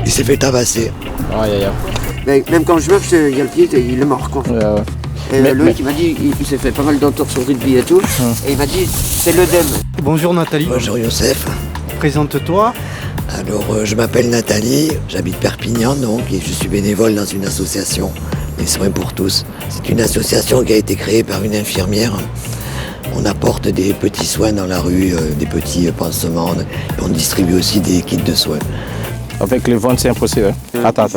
Il s'est fait tabasser. Mais même quand je marche, il y a le pied, il est mort quoi. Et Loïc il m'a dit, il s'est fait pas mal d'entorses au rugby et tout, et il m'a dit c'est l'œdème. Bonjour Nathalie. Bonjour Youssef. Présente-toi. Alors je m'appelle Nathalie, j'habite Perpignan donc et je suis bénévole dans une association, Les Soins pour tous. C'est une association qui a été créée par une infirmière. On apporte des petits soins dans la rue, des petits pansements, et on distribue aussi des kits de soins. Avec les ventes, c'est impossible. Attends,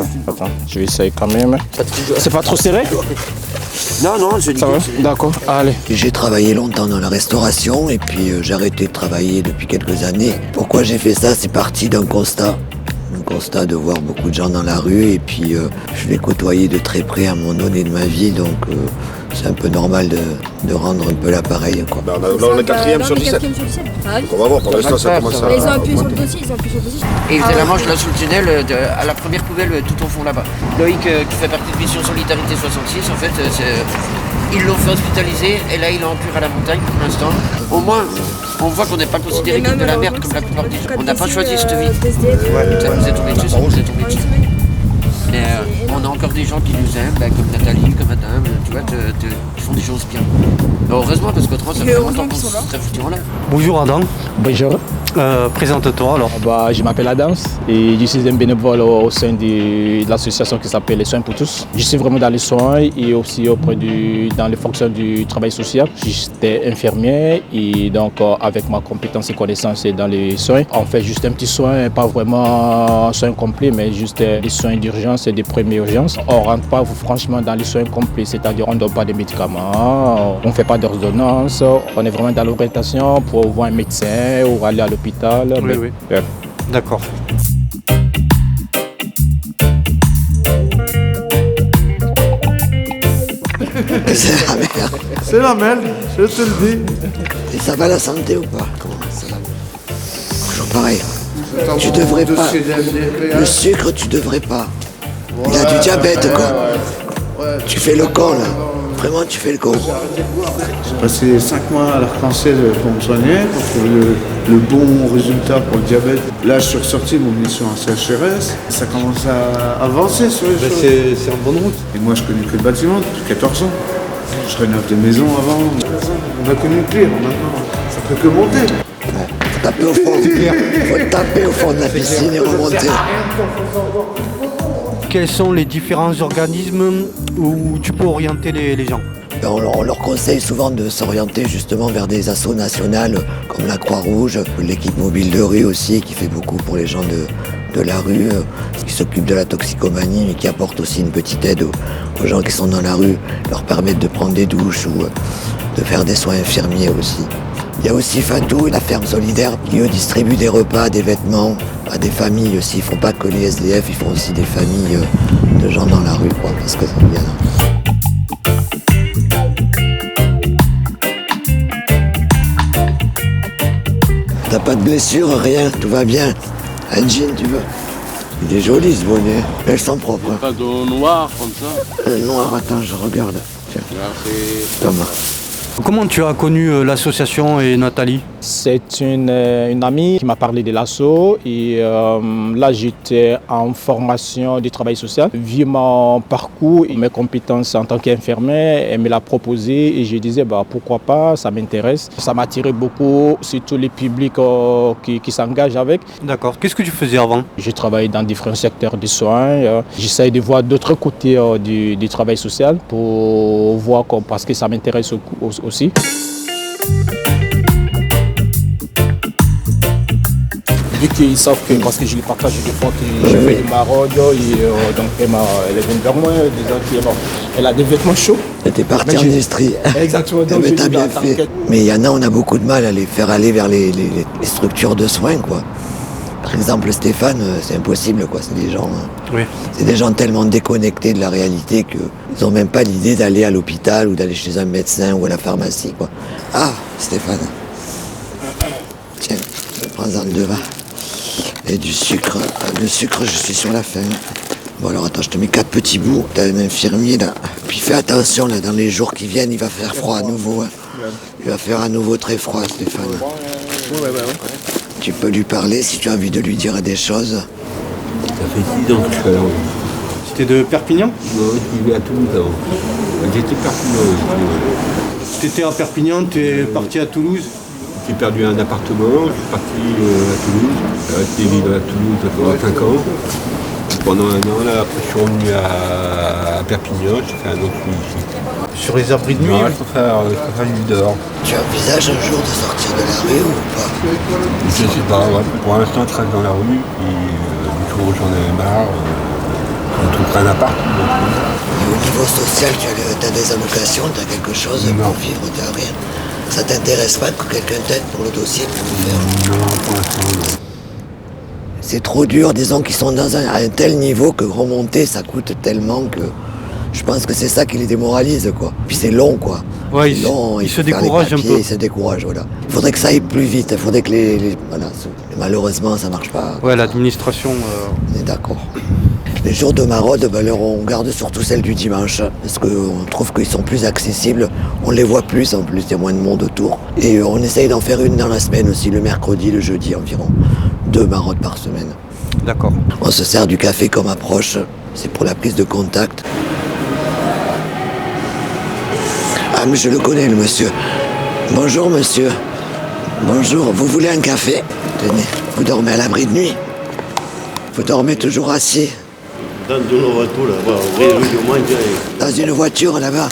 je vais essayer quand même. C'est pas trop serré? Non, je dis ça va? D'accord, allez. J'ai travaillé longtemps dans la restauration et puis j'ai arrêté de travailler depuis quelques années. Pourquoi j'ai fait ça? C'est parti d'un constat. Un constat de voir beaucoup de gens dans la rue et puis je l'ai côtoyé de très près à un moment donné de ma vie, donc c'est un peu normal de rendre un peu l'appareil. On est 4e sur 17. On va voir, pour l'instant ça commence à... Ils ont appuyé sur le dossier, Et ils faisaient la manche là sous le tunnel, à la première poubelle tout au fond là-bas. Loïc qui fait partie de Mission Solidarité 66, en fait, ils l'ont fait hospitaliser et là il est en cure à la montagne pour l'instant. Au moins, on voit qu'on n'est pas considéré comme de la merde comme la plupart des gens. On n'a pas choisi cette vie. Ça nous est tombé dessus, ça nous est tombé dessus. Mais on a encore des gens qui nous aiment, comme Nathalie, comme Adam, tu vois, qui font des choses bien. Heureusement, parce qu'autrement, ça fait longtemps qu'on serait foutus là. Bonjour Adam. Bonjour. Présente-toi alors. Je m'appelle Adam et je suis un bénévole au sein de l'association qui s'appelle Les Soins pour tous. Je suis vraiment dans les soins et aussi dans les fonctions du travail social. J'étais infirmier et donc avec ma compétence et connaissance dans les soins, on fait juste un petit soin, pas vraiment un soin complet, mais juste des soins d'urgence et des premières urgences. On ne rentre pas franchement dans les soins complets, c'est-à-dire on ne donne pas de médicaments, on ne fait pas d'ordonnance, on est vraiment dans l'orientation pour voir un médecin ou aller à l'hôpital. Oui. Ouais. D'accord. C'est la merde. C'est la merde, je te le dis. Et ça va la santé ou pas? Comment ça va? Toujours pareil. Tu devrais pas. Le sucre, tu devrais pas. Il a du diabète quoi. Tu fais le con là. Vraiment, tu fais le con. J'ai passé 5 mois à l'Arc-en-Ciel pour me soigner, pour trouver le bon résultat pour le diabète. Là, je suis ressorti, mon mission à CHRS. Ça commence à avancer sur les choses. C'est en bonne route. Et moi, je connais que le bâtiment depuis 14 ans. Je rénove des maisons avant. On a connu le pire, maintenant, ça peut que monter. Faut taper au fond. Faut taper au fond de la piscine et remonter. Quels sont les différents organismes où tu peux orienter les gens? On leur conseille souvent de s'orienter justement vers des assos nationales comme la Croix-Rouge, l'équipe mobile de rue aussi qui fait beaucoup pour les gens de la rue, qui s'occupe de la toxicomanie mais qui apporte aussi une petite aide aux gens qui sont dans la rue, leur permettre de prendre des douches ou de faire des soins infirmiers aussi. Il y a aussi Fatou, la ferme solidaire, qui eux distribuent des repas, des vêtements à des familles aussi. Ils ne font pas que les SDF, ils font aussi des familles de gens dans la rue, quoi, parce que c'est bien. T'as pas de blessure, rien, tout va bien. Un jean, tu veux? Il est joli ce bonnet. Elles sont propres. Pas de noir comme ça? Noir, attends, je regarde. Tiens. Thomas. Comment tu as connu l'association et Nathalie? C'est une amie qui m'a parlé de l'asso et là j'étais en formation de travail social. Vu mon parcours et mes compétences en tant qu'infirmière, elle me l'a proposé et je disais pourquoi pas, ça m'intéresse. Ça m'attirait beaucoup, surtout les publics qui s'engagent avec. D'accord. Qu'est-ce que tu faisais avant? J'ai travaillé dans différents secteurs de soins. J'essaie de voir d'autres côtés du travail social pour voir parce que ça m'intéresse aussi. Vu qu'ils savent que, parce que je les partage des fois que je fais du maraude, donc elle est venue vers moi, disant qu'elle a des vêtements chauds. Elle était partie en Estrie. Exactement. Donc mais t'as bien fait. Mais il y en a, on a beaucoup de mal à les faire aller vers les structures de soins, quoi. Par exemple, Stéphane, c'est impossible, quoi. C'est des gens tellement déconnectés de la réalité que Ils n'ont même pas l'idée d'aller à l'hôpital ou d'aller chez un médecin ou à la pharmacie, quoi. Ah, Stéphane. Tiens, prends-en deux, va. Et du sucre. Le sucre, je suis sur la faim. Bon, alors attends, je te mets 4 petits bouts. T'as un infirmier, là. Puis fais attention, là, dans les jours qui viennent, il va faire froid à nouveau. Hein. Il va faire à nouveau très froid, Stéphane. Tu peux lui parler si tu as envie de lui dire des choses. Ça fait 6 ans que je suis à la rue. C'était de Perpignan? Non, je vivais à Toulouse avant. J'étais Perpignan aussi. T'étais à Perpignan, t'es parti à Toulouse? J'ai perdu un appartement, je suis parti à Toulouse. J'ai resté vivre à Toulouse pendant 5 ans. Pendant un an, là, après je suis revenu à Perpignan, j'ai fait un an ici. Sur les abris de nuit? Non, je préfère vivre dehors. Tu envisages un jour de sortir de la rue ou pas? Je sais pas, ouais. Pour l'instant je reste dans la rue, et du jour où j'en ai marre, je trouverai un appart. Et au niveau social, tu as des allocations, tu as quelque chose pour vivre, tu n'as rien. Ça t'intéresse pas que quelqu'un t'aide pour le dossier pour le faire? Non, pour l'instant, non. C'est trop dur, disons qu'ils sont à un tel niveau que remonter, ça coûte tellement que je pense que c'est ça qui les démoralise, quoi. Puis c'est long, quoi. Ouais, c'est long, ils faut se faire les découragent un papiers, peu. Ils se découragent, voilà. Il faudrait que ça aille plus vite, il faudrait que voilà, malheureusement, ça marche pas. Ouais, l'administration... On est d'accord. Les jours de maraude, ben, alors on garde surtout celles du dimanche, parce qu'on trouve qu'ils sont plus accessibles, on les voit plus, en plus il y a moins de monde autour. Et on essaye d'en faire une dans la semaine aussi, le mercredi, le jeudi environ. 2 maraudes par semaine. D'accord. On se sert du café comme approche, c'est pour la prise de contact. Ah mais je le connais le monsieur. Bonjour monsieur. Bonjour, vous voulez un café? Tenez, vous dormez à l'abri de nuit? Vous dormez toujours assis? Dans une voiture là-bas, régulièrement, Dans une voiture là-bas?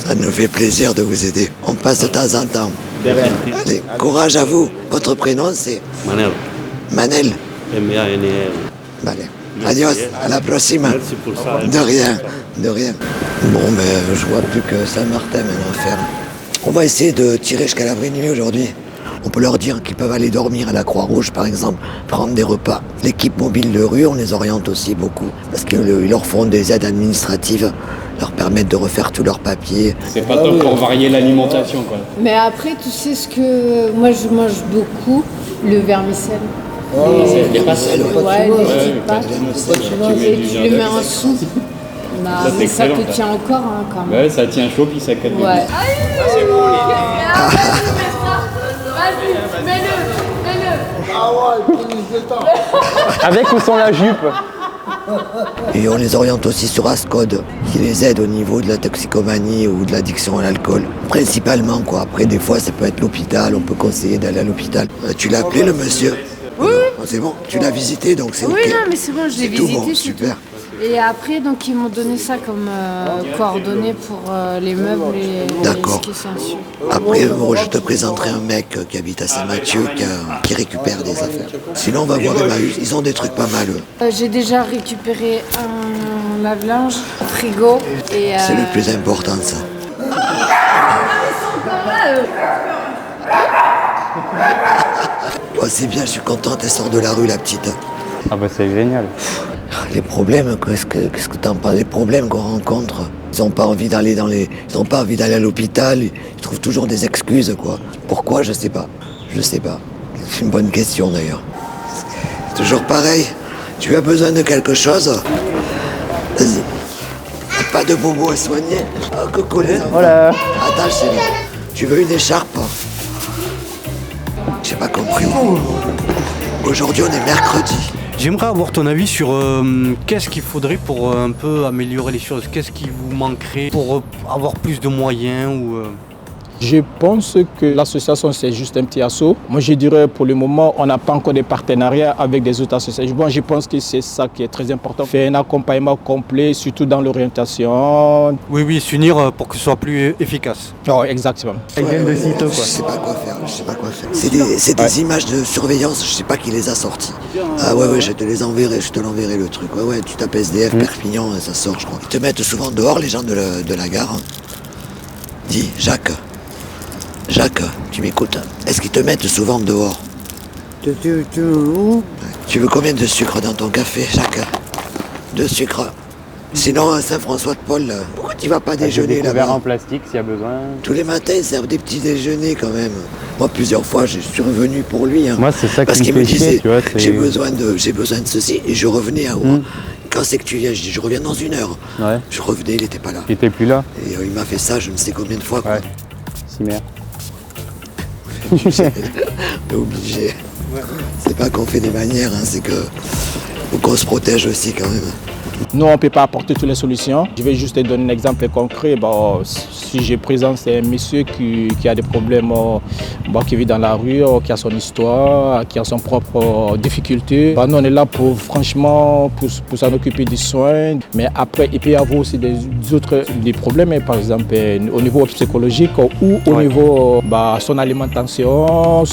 Ça nous fait plaisir de vous aider. On passe de temps en temps. Allez, courage à vous. Votre prénom c'est? Manel, Manel. M-A-N-E-L. Vale. Adios, à la prochaine. Merci pour ça. De rien, de rien. Bon, ben, je vois plus que Saint-Martin maintenant à faire. On va essayer de tirer jusqu'à l'abri de nuit aujourd'hui. On peut leur dire qu'ils peuvent aller dormir à la Croix-Rouge, par exemple, prendre des repas. L'équipe mobile de rue, on les oriente aussi beaucoup. Parce qu'ils leur font des aides administratives, leur permettent de refaire tous leurs papiers. C'est pas top pour varier l'alimentation, quoi. Mais après, tu sais ce que... Moi, je mange beaucoup le vermicelle. Les pâtes, ouais, les petites pâtes. Et tu le mets en soupe. Bah, Ça, c'est mais ça excellent, te ça. tient encore, hein, quand même. Ouais, ça tient chaud puis ça calme. Ouais. Avec ou sans la jupe? Et on les oriente aussi sur Ascode, qui les aide au niveau de la toxicomanie ou de l'addiction à l'alcool. Principalement, quoi. Après, des fois, ça peut être l'hôpital, on peut conseiller d'aller à l'hôpital. Tu l'as appelé, le monsieur? Oui. C'est bon, tu l'as visité, donc c'est Oui, ok. non, mais c'est bon, je l'ai C'est tout visité. bon, c'est super. tout. Et après, donc, ils m'ont donné ça comme coordonnées pour les meubles et D'accord. ce qui s'ensuit. Après, moi, je te présenterai un mec qui habite à Saint-Mathieu, qui récupère des affaires. Sinon, on va voir Emmaüs, ils ont des trucs pas mal, eux. J'ai déjà récupéré un lave-linge, un frigo et... C'est le plus important, ça. Oh, c'est bien, je suis contente, elle sort de la rue, la petite. Ah bah c'est génial. Les problèmes, qu'est-ce que t'en parles? Les problèmes qu'on rencontre, ils n'ont pas envie d'aller ils ont pas envie d'aller à l'hôpital, ils trouvent toujours des excuses, quoi. Pourquoi? Je sais pas. Je sais pas. C'est une bonne question, d'ailleurs. C'est toujours pareil. Tu as besoin de quelque chose? Vas-y. Pas de bobo à soigner. Oh, coucou les enfants. Voilà. Attends, chérie. Tu veux une écharpe? J'ai pas compris. Aujourd'hui, on est mercredi. J'aimerais avoir ton avis sur qu'est-ce qu'il faudrait pour un peu améliorer les choses. Qu'est-ce qui vous manquerait pour avoir plus de moyens ou Je pense que l'association, c'est juste un petit assaut. Moi, je dirais, pour le moment, on n'a pas encore de partenariat avec des autres associations. Bon, je pense que c'est ça qui est très important. Faire un accompagnement complet, surtout dans l'orientation. Oui, s'unir pour que ce soit plus efficace. Oh, exactement. Je sais pas quoi faire, je sais pas quoi faire. C'est des images de surveillance, je sais pas qui les a sorties. Ah ouais, je te les enverrai, je te l'enverrai le truc. Ouais, tu tapes SDF, Perpignan, ça sort, je crois. Ils te mettent souvent dehors, les gens de la gare. Dis, Jacques, tu m'écoutes? Est-ce qu'ils te mettent souvent dehors? Tu veux combien de sucre dans ton café, Jacques? 2 sucres. Sinon, à Saint-François-de-Paul, pourquoi tu vas pas déjeuner Des couverts là-bas? en plastique s'il y a besoin. Tous les matins, ils servent des petits déjeuners quand même. Moi, plusieurs fois, je suis revenu pour lui. Hein, Moi, c'est ça parce qui qu'il me me fait chier, disait, tu vois. j'ai besoin de ceci, et je revenais à Quand c'est que tu viens? Je dis, je reviens dans 1 heure. Ouais. Je revenais, il n'était pas là. Il était plus là. Et il m'a fait ça, je ne sais combien de fois. Quoi. Ouais. Si merde. On est obligé. C'est pas qu'on fait des manières, hein, c'est que faut qu'on se protège aussi quand même. Nous, on ne peut pas apporter toutes les solutions. Je vais juste te donner un exemple concret. Bon, si j'ai présent, c'est un monsieur qui a des problèmes, qui vit dans la rue, qui a son histoire, qui a son propre difficulté. Nous, on est là pour, franchement, pour s'en occuper des soins. Mais après, il peut y avoir aussi des problèmes, par exemple, au niveau psychologique ou au niveau son alimentation,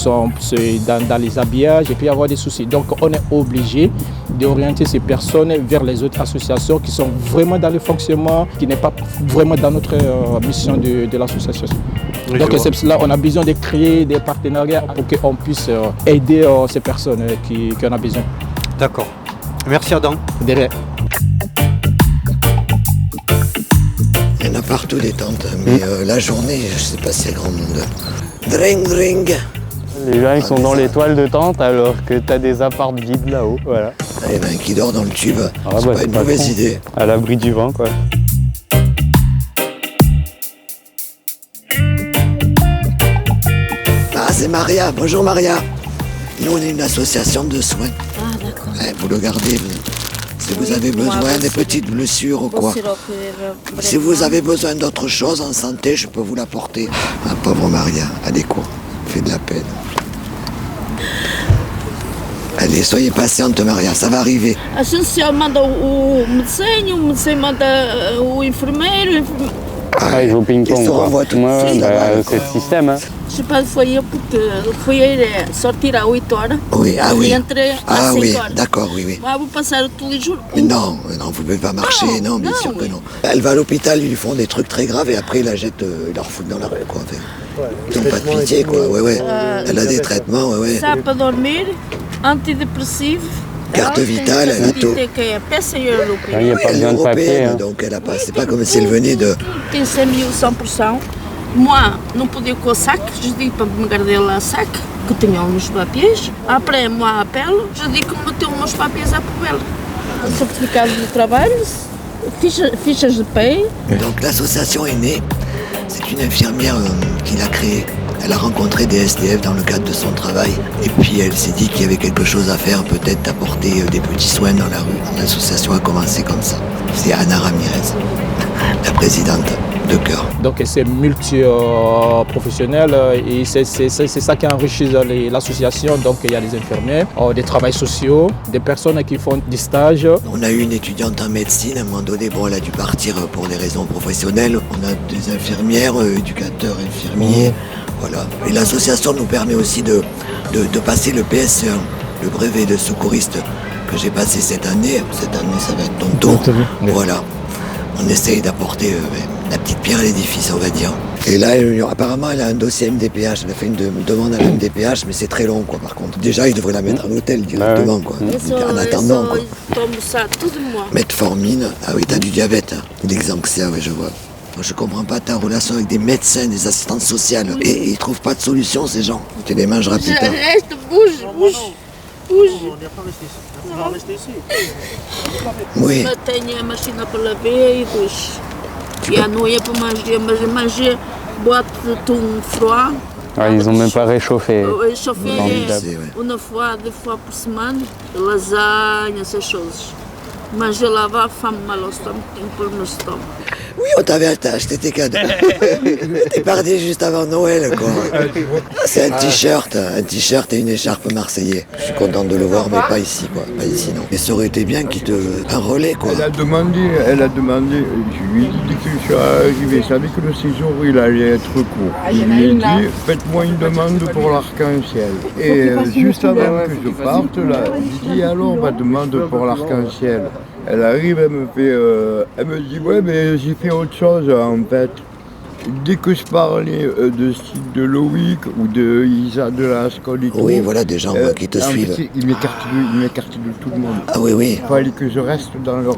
dans les habillages, il peut y avoir des soucis. Donc, on est obligé d'orienter ces personnes vers les autres associations qui sont vraiment dans le fonctionnement, qui n'est pas vraiment dans notre mission de l'association. Oui, donc c'est cela, on a besoin de créer des partenariats pour qu'on puisse aider ces personnes qui en ont besoin. D'accord. Merci Adam. De rien. Il y en a partout des tentes, mais la journée, je sais pas s'il y a grand monde. Dring dring. Les gens ils sont dans les toiles de tente alors que t'as des apparts vides là-haut. Voilà. Il y en a un qui dort dans le tube. C'est pas une pas mauvaise con. idée. À l'abri du vent quoi. Ah, c'est Maria. Bonjour Maria. Nous, on est une association de soins. Ah, d'accord. Vous le gardez, vous. Si vous avez besoin des petites blessures ou quoi. Si vous avez besoin d'autre chose en santé, je peux vous l'apporter. Ah, pauvre Maria, allez quoi, fait de la peine. Allez, soyez patiente Maria, ça va arriver. A gente se manda o médecin manda o enfermeiro. Ils jouent au ping-pong se quoi. renvoient tout de Ouais, suite, c'est le système. Hein. Je pense que foi eu porque foi sortir às 8 horas. Oui, ah oui. E entrei às 5 oui, horas. d'accord, oui. Vou passar tous les jours. Mais non, vous ne pouvez pas marcher, non, bien sûr que non. Elle va à l'hôpital, ils lui font des trucs très graves et après ils la jettent, ils la refoutent dans la rue, quoi. Ils n'ont pas de pitié, quoi, ouais. Elle a des traitements, ouais. Ça para dormir, antidepressivo. Carte vitale, elle a tout. Que é peça europeia. Il n'y a pas Elle est besoin de papier. européenne, Hein. donc elle a pas. C'est pas comme si elle venait de. Tem 100%. Moi, não podia com o sac, je dis para me guardar lá sac, que tinha uns papiers. Après, moi, apelo, je dis que meteu meus papiers à poubelle. Certificado de trabalho, fichas de paie. Donc l'association est née. C'est une infirmière qui l'a créée. Elle a rencontré des SDF dans le cadre de son travail. Et puis elle s'est dit qu'il y avait quelque chose à faire, peut-être d'apporter des petits soins dans la rue. L'association a commencé comme ça. C'est Anna Ramirez, la présidente de cœur. Donc c'est multi-professionnel et c'est ça qui enrichit l'association. Donc il y a des infirmiers, des travailleurs sociaux, des personnes qui font des stages. On a eu une étudiante en médecine, à un moment donné, bon, elle a dû partir pour des raisons professionnelles. On a des infirmières, éducateurs, infirmiers, voilà. Et l'association nous permet aussi de passer le PSE, le brevet de secouriste que j'ai passé cette année. Cette année, ça va être ton tour. Voilà. On essaye d'apporter la petite pierre à l'édifice, on va dire. Et là, apparemment, elle a un dossier MDPH. Elle a fait une demande à la MDPH, mais c'est très long, quoi, par contre. Déjà, il devrait la mettre en hôtel directement, quoi. En attendant, quoi. Tomo ça tout de moi. Metformine. Ah oui, t'as du diabète. Hein. L'exanxia, oui, je vois. Moi, je comprends pas ta relation avec des médecins, des assistantes sociales. Et ils trouvent pas de solution, ces gens. Tu les manges rapidement. Je reste, bouge. On n'est pas resté ici. On va rester ici. Oui. Eu tenho a máquina para lavar e duche. E à noite para manger, boîte froid. Ouais, ils ont même pas réchauffé. Chauffer une fois, 2 fois par semaine, lasagne, ces choses. Manger là-bas, femme mal au stomac, un peu no stomac. Oui, on t'avait acheté tes cadeaux. T'es parti juste avant Noël, quoi. C'est un t-shirt et une écharpe marseillais. Je suis content de le voir, mais pas ici, quoi. Pas ici, non. Mais ça aurait été bien qu'il te... un relais, quoi. Elle a demandé, je lui ai dit que je suis arrivé, je savais que le séjour, il allait être court. Je lui ai dit, faites-moi une demande pour l'arc-en-ciel. Et juste avant que je parte, là, je dis alors ma demande pour l'arc-en-ciel. Elle arrive, elle me dit ouais mais j'ai fait autre chose en fait. dès que je parlais de site de Loïc ou de Isa de la Scolito, oui, voilà des gens qui te suivent. Ils m'écartaient de tout le monde. Ah oui, oui. Il fallait que je reste dans leur...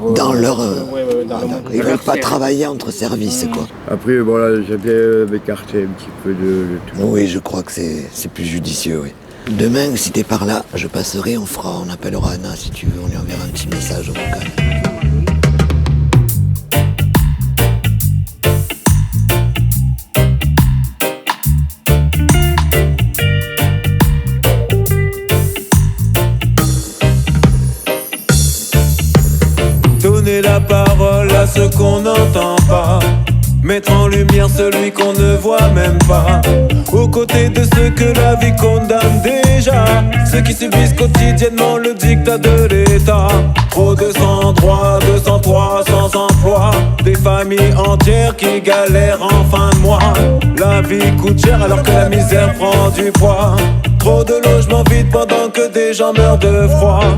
Ils ne veulent pas travailler entre services, quoi. Après, voilà, j'avais écarté un petit peu de tout. Oui, je crois que c'est plus judicieux, oui. Demain, si t'es par là, je passerai, on appellera Anna si tu veux, on lui enverra un petit message vocal. Donner la parole à ceux qu'on n'entend pas, mettre en lumière celui qu'on ne voit même pas, aux côtés de ceux que la vie condamne déjà, ceux qui subissent quotidiennement le dictat de l'État. Trop de sans-droit, de sans-toit, sans emploi, des familles entières qui galèrent en fin de mois. La vie coûte cher alors que la misère prend du poids. Trop de logements vides pendant que des gens meurent de froid.